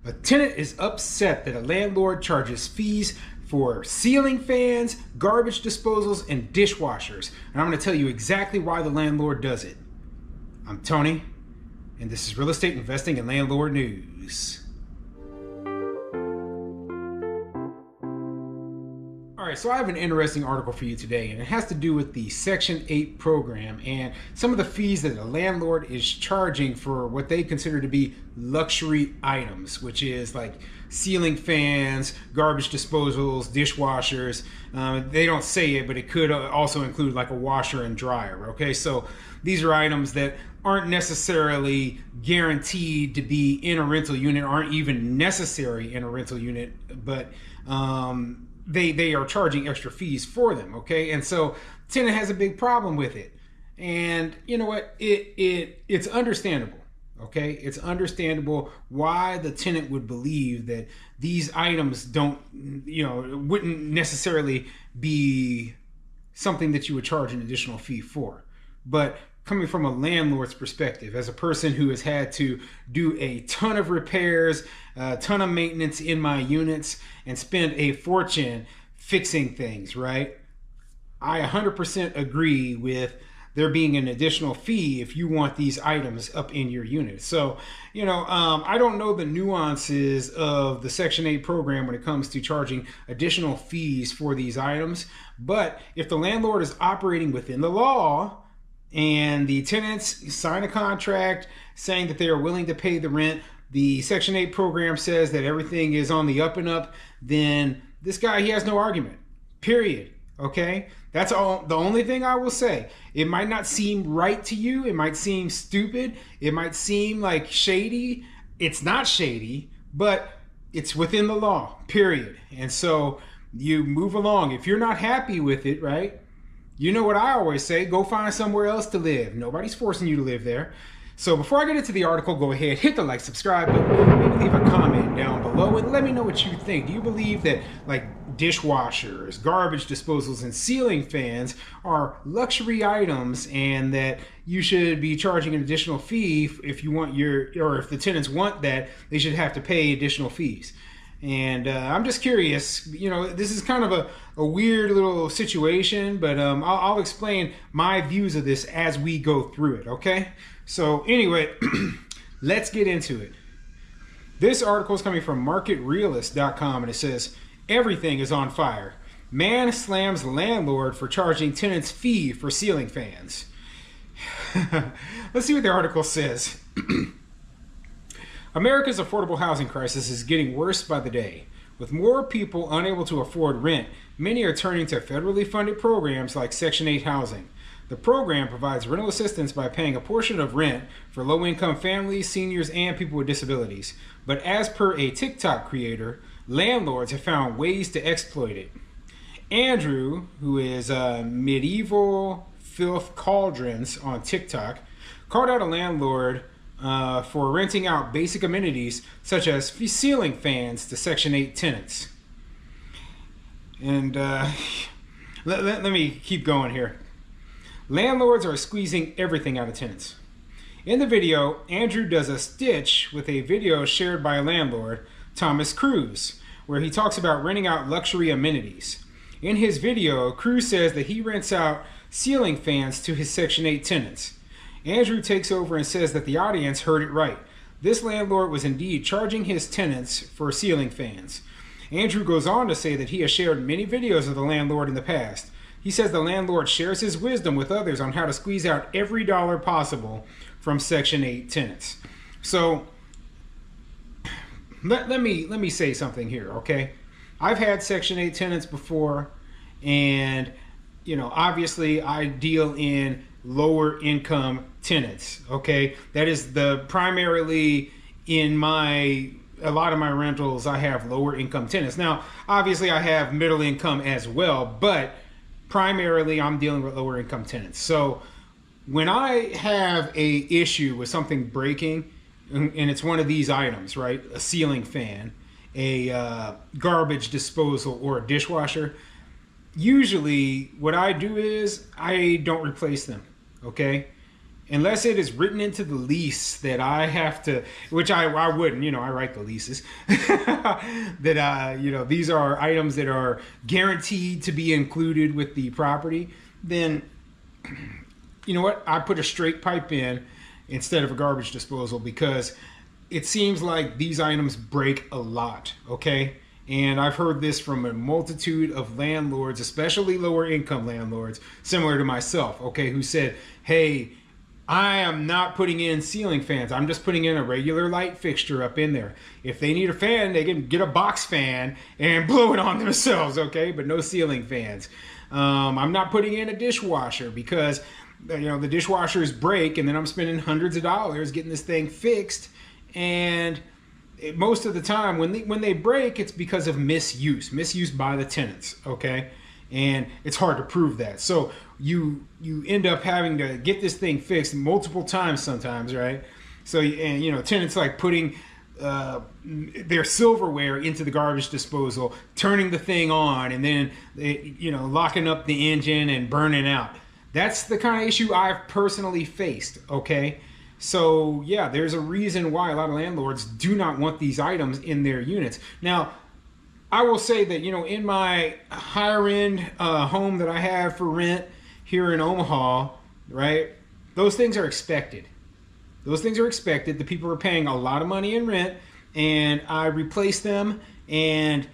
A tenant is upset that a landlord charges fees for ceiling fans, garbage disposals, and dishwashers. And I'm going to tell you exactly why the landlord does it. I'm Tony, and this is Real Estate Investing and Landlord News. Alright, so I have an interesting article for you today, and it has to do with the Section 8 program and some of the fees that a landlord is charging for what they consider to be luxury items, which is like ceiling fans, garbage disposals, dishwashers. They don't say it, but it could also include like a washer and dryer. Okay, so these are items that aren't necessarily guaranteed to be in a rental unit, aren't even necessary in a rental unit, but they are charging extra fees for them. Okay, and so tenant has a big problem with it, and you know what, it's understandable. Okay, it's understandable why the tenant would believe that these items wouldn't necessarily be something that you would charge an additional fee for. But coming from a landlord's perspective, as a person who has had to do a ton of repairs, a ton of maintenance in my units, and spend a fortune fixing things, right? I 100% agree with there being an additional fee if you want these items up in your unit. So, I don't know the nuances of the Section 8 program when it comes to charging additional fees for these items. But if the landlord is operating within the law and the tenants sign a contract saying that they are willing to pay the rent, the Section 8 program says that everything is on the up and up, then this guy, he has no argument, period. Okay, that's all. The only thing I will say, it might not seem right to you. It might seem stupid. It might seem like shady. It's not shady, but it's within the law, period. And so you move along. If you're not happy with it, right? You know what I always say, go find somewhere else to live. Nobody's forcing you to live there. So before I get into the article, go ahead, hit the like, subscribe button, maybe leave a comment down below and let me know what you think. Do you believe that like dishwashers, garbage disposals, and ceiling fans are luxury items and that you should be charging an additional fee if you want or if the tenants want that, they should have to pay additional fees? And I'm just curious, this is kind of a weird little situation, but I'll explain my views of this as we go through it, okay? So anyway, let's get into it. This article is coming from marketrealist.com, and it says, everything is on fire. Man slams landlord for charging tenants fee for ceiling fans. Let's see what the article says. America's affordable housing crisis is getting worse by the day. With more people unable to afford rent, many are turning to federally funded programs like Section 8 housing. The program provides rental assistance by paying a portion of rent for low-income families, seniors, and people with disabilities. But as per a TikTok creator, landlords have found ways to exploit it. Andrew, who is Medieval Filth Cauldrons on TikTok, called out a landlord for renting out basic amenities such as ceiling fans to Section 8 tenants. And let me keep going here. Landlords are squeezing everything out of tenants. In the video, Andrew does a stitch with a video shared by a landlord, Thomas Cruz, where he talks about renting out luxury amenities. In his video, Cruz says that he rents out ceiling fans to his Section 8 tenants. Andrew takes over and says that the audience heard it right. This landlord was indeed charging his tenants for ceiling fans. Andrew goes on to say that he has shared many videos of the landlord in the past. He says the landlord shares his wisdom with others on how to squeeze out every dollar possible from Section 8 tenants. So let me say something here, okay? I've had Section 8 tenants before, and obviously I deal in lower income tenants, okay? That is primarily in a lot of my rentals, I have lower income tenants. Now, obviously I have middle income as well, but primarily I'm dealing with lower income tenants. So when I have a issue with something breaking, and it's one of these items, right? A ceiling fan, a garbage disposal, or a dishwasher, usually what I do is I don't replace them, okay? unless it is written into the lease that I have to, which I wouldn't, I write the leases, that, these are items that are guaranteed to be included with the property, then, you know what, I put a straight pipe in instead of a garbage disposal, because it seems like these items break a lot, okay? And I've heard this from a multitude of landlords, especially lower income landlords, similar to myself, okay, who said, hey, I am not putting in ceiling fans. I'm just putting in a regular light fixture up in there. If they need a fan, they can get a box fan and blow it on themselves, okay? But no ceiling fans. I'm not putting in a dishwasher because, the dishwashers break, and then I'm spending hundreds of dollars getting this thing fixed. And most of the time when they break, it's because of misuse by the tenants, okay? And it's hard to prove that. So you end up having to get this thing fixed multiple times sometimes, right? So, and tenants like putting their silverware into the garbage disposal, turning the thing on, and then locking up the engine and burning out. That's the kind of issue I've personally faced, okay? So yeah, there's a reason why a lot of landlords do not want these items in their units. Now, I will say that, in my higher end home that I have for rent here in Omaha, right, those things are expected. Those things are expected. The people are paying a lot of money in rent, and I replace them, and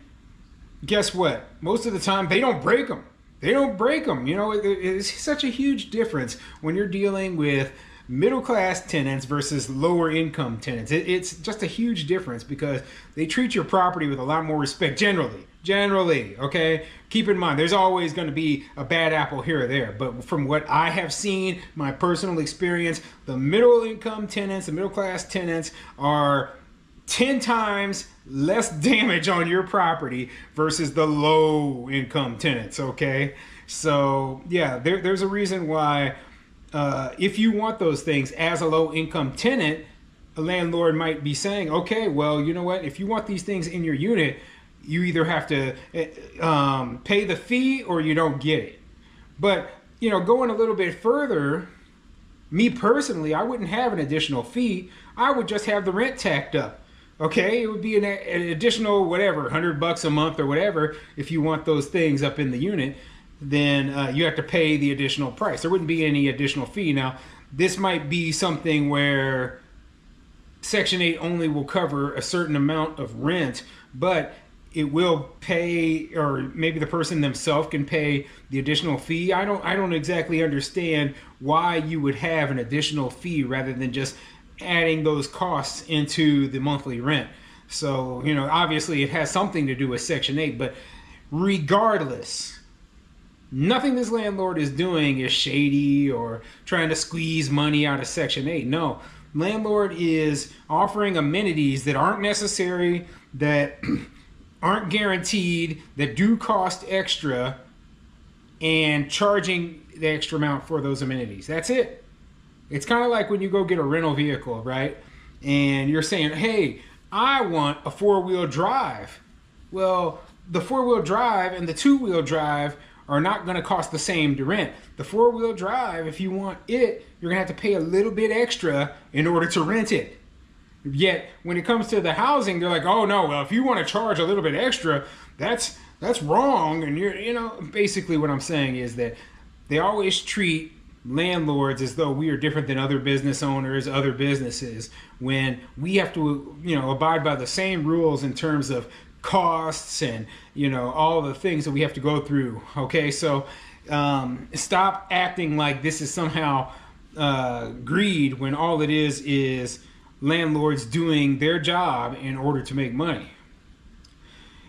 guess what? Most of the time, they don't break them. They don't break them. It's such a huge difference when you're dealing with middle-class tenants versus lower-income tenants. It's just a huge difference because they treat your property with a lot more respect generally, okay? Keep in mind, there's always going to be a bad apple here or there, but from what I have seen, my personal experience, the middle-income tenants, the middle-class tenants are 10 times less damage on your property versus the low-income tenants, okay? So, yeah, there's a reason why if you want those things as a low-income tenant, a landlord might be saying, okay, well, you know what? If you want these things in your unit, you either have to pay the fee or you don't get it. But, going a little bit further, me personally, I wouldn't have an additional fee. I would just have the rent tacked up. Okay, it would be an additional whatever, $100 a month or whatever. If you want those things up in the unit, then you have to pay the additional price. There wouldn't be any additional fee. Now, this might be something where Section 8 only will cover a certain amount of rent, but it will pay, or maybe the person themselves can pay the additional fee. I don't exactly understand why you would have an additional fee rather than just adding those costs into the monthly rent. So, obviously it has something to do with Section 8, but regardless, nothing this landlord is doing is shady or trying to squeeze money out of Section 8. No, landlord is offering amenities that aren't necessary, that aren't guaranteed, that do cost extra, and charging the extra amount for those amenities. That's it. It's kind of like when you go get a rental vehicle, right? And you're saying, hey, I want a four-wheel drive. Well, the four-wheel drive and the two-wheel drive are not going to cost the same to rent. The four-wheel drive, if you want it, you're going to have to pay a little bit extra in order to rent it. Yet, when it comes to the housing, they're like, oh, no, well, if you want to charge a little bit extra, that's wrong. And basically what I'm saying is that they always treat landlords as though we are different than other business owners, other businesses, when we have to, abide by the same rules in terms of costs and, all the things that we have to go through. Okay, so stop acting like this is somehow greed when all it is landlords doing their job in order to make money.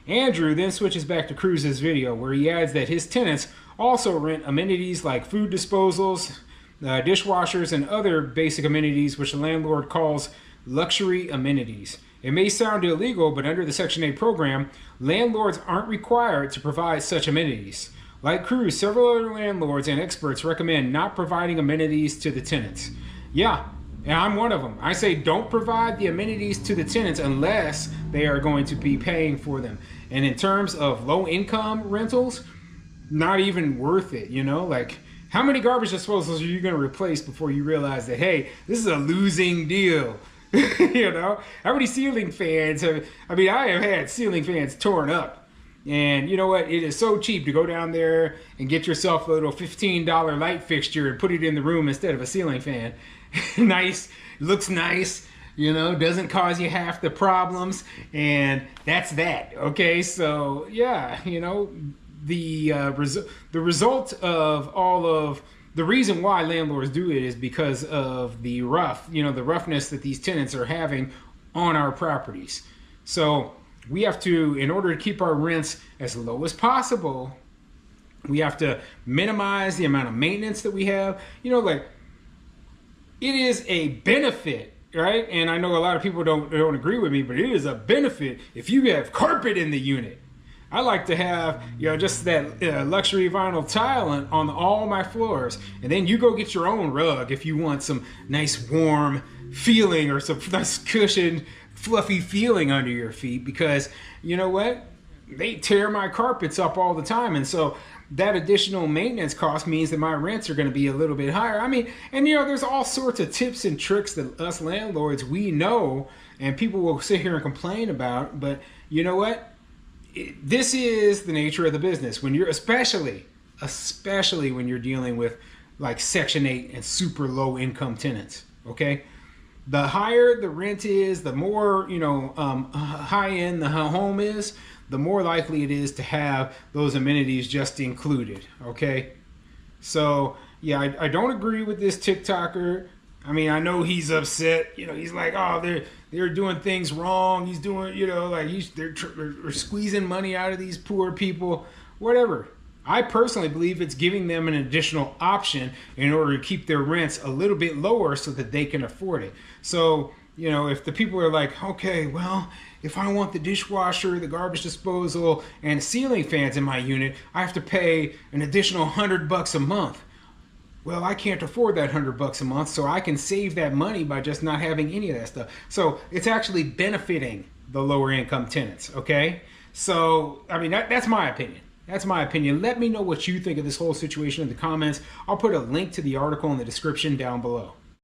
Andrew then switches back to Cruz's video where he adds that his tenants also rent amenities like food disposals, dishwashers, and other basic amenities which the landlord calls luxury amenities. It may sound illegal, but under the Section 8 program, landlords aren't required to provide such amenities. Like Cruz, several other landlords and experts recommend not providing amenities to the tenants. Yeah, and I'm one of them. I say don't provide the amenities to the tenants unless they are going to be paying for them. And in terms of low-income rentals, not even worth it, like How many garbage disposals are you going to replace before you realize that, hey, this is a losing deal? You know, how many ceiling fans have, I mean, I have had ceiling fans torn up. And you know what? It is so cheap to go down there and get yourself a little $15 light fixture and put it in the room instead of a ceiling fan. Nice, looks nice, you know, doesn't cause you half the problems. And that's that. Okay, so yeah, you know, the result of all of the reason why landlords do it is because of the roughness that these tenants are having on our properties. So we have to, in order to keep our rents as low as possible, we have to minimize the amount of maintenance that we have. You know, like, it is a benefit, right? And I know a lot of people don't agree with me, but it is a benefit if you have carpet in the unit. I like to have, you know, just that luxury vinyl tile on all my floors. And then you go get your own rug if you want some nice warm feeling or some nice cushioned, fluffy feeling under your feet, because you know what? They tear my carpets up all the time. And so that additional maintenance cost means that my rents are going to be a little bit higher. I mean, and you know, there's all sorts of tips and tricks that us landlords, we know, and people will sit here and complain about. But you know what? This is the nature of the business. When you're especially when you're dealing with like Section 8 and super low income tenants, okay? The higher the rent is, the more, you know, high end the home is, the more likely it is to have those amenities just included, okay? So yeah, I don't agree with this TikToker. I mean, I know he's upset. You know, he's like, oh, they're doing things wrong. He's doing, you know, like they're squeezing money out of these poor people. Whatever. I personally believe it's giving them an additional option in order to keep their rents a little bit lower so that they can afford it. So, you know, if the people are like, okay, well, if I want the dishwasher, the garbage disposal, and ceiling fans in my unit, I have to pay an additional $100 a month. Well, I can't afford that $100 a month, so I can save that money by just not having any of that stuff. So it's actually benefiting the lower income tenants, okay? So, I mean, that's my opinion. That's my opinion. Let me know what you think of this whole situation in the comments. I'll put a link to the article in the description down below.